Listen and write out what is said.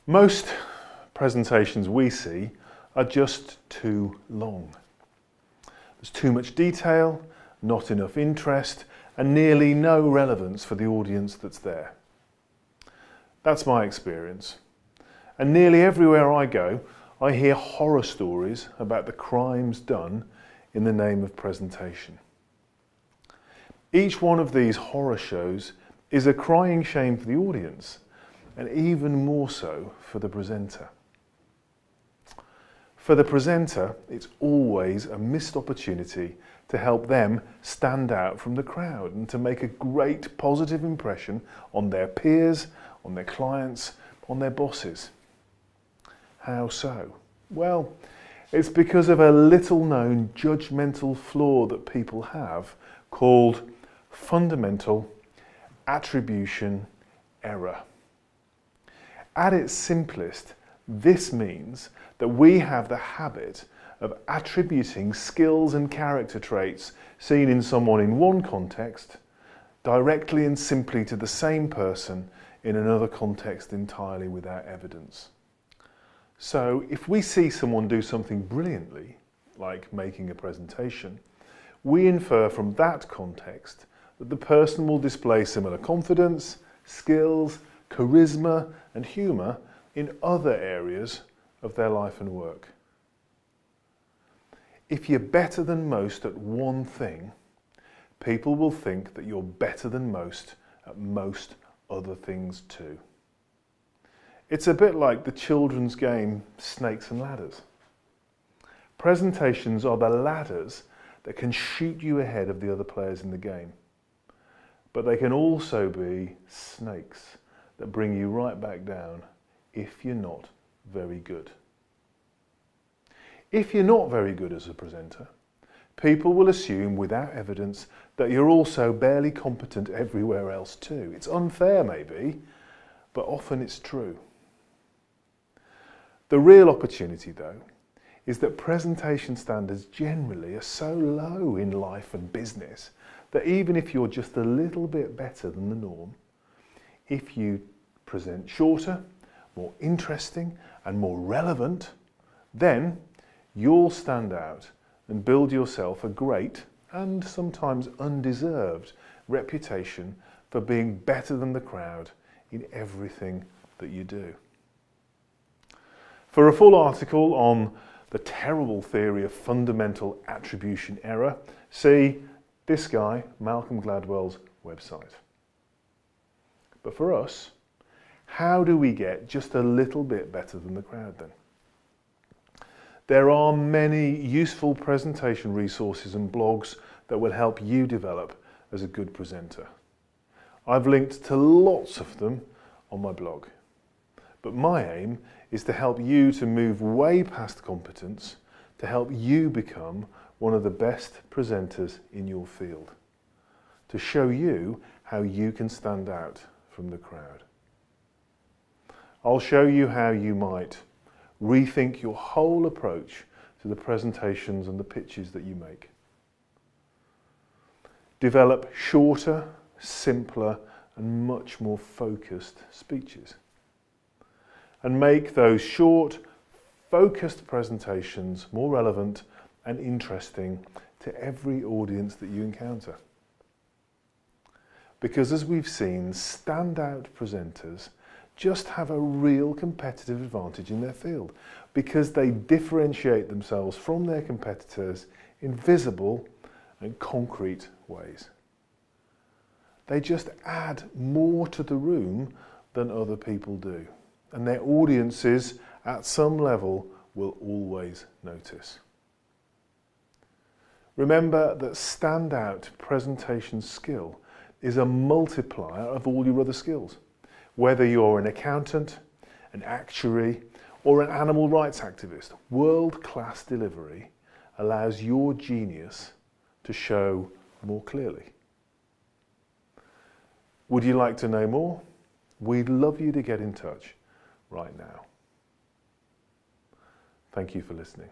Most presentations we see are just too long. There's too much detail, not enough interest, and nearly no relevance for the audience that's there. That's my experience. And nearly everywhere I go, I hear horror stories about the crimes done in the name of presentation. Each one of these horror shows is a crying shame for the audience, and even more so for the presenter. For the presenter, it's always a missed opportunity to help them stand out from the crowd and to make a great positive impression on their peers, on their clients, on their bosses. How so? Well, it's because of a little known judgmental flaw that people have called fundamental attribution error. At its simplest, this means that we have the habit of attributing skills and character traits seen in someone in one context directly and simply to the same person in another context entirely without evidence. So if we see someone do something brilliantly, like making a presentation, we infer from that context that the person will display similar confidence, skills, charisma and humour in other areas of their life and work. If you're better than most at one thing, people will think that you're better than most at most other things too. It's a bit like the children's game Snakes and Ladders. Presentations are the ladders that can shoot you ahead of the other players in the game. But they can also be snakes that bring you right back down if you're not very good. If you're not very good as a presenter, people will assume without evidence that you're also barely competent everywhere else too. It's unfair maybe, but often it's true. The real opportunity though is that presentation standards generally are so low in life and business that even if you're just a little bit better than the norm, if you present shorter, more interesting and more relevant, then you'll stand out and build yourself a great and sometimes undeserved reputation for being better than the crowd in everything that you do. For a full article on the terrible theory of fundamental attribution error, see this guy, Malcolm Gladwell's website. But for us, how do we get just a little bit better than the crowd then? There are many useful presentation resources and blogs that will help you develop as a good presenter. I've linked to lots of them on my blog. But my aim is to help you to move way past competence, to help you become one of the best presenters in your field, to show you how you can stand out from the crowd. I'll show you how you might rethink your whole approach to the presentations and the pitches that you make. Develop shorter, simpler and much more focused speeches. And make those short, focused presentations more relevant and interesting to every audience that you encounter. Because as we've seen, standout presenters just have a real competitive advantage in their field because they differentiate themselves from their competitors in visible and concrete ways. They just add more to the room than other people do, and their audiences at some level will always notice. Remember that standout presentation skill is a multiplier of all your other skills. Whether you're an accountant, an actuary, or an animal rights activist, world-class delivery allows your genius to show more clearly. Would you like to know more? We'd love you to get in touch right now. Thank you for listening.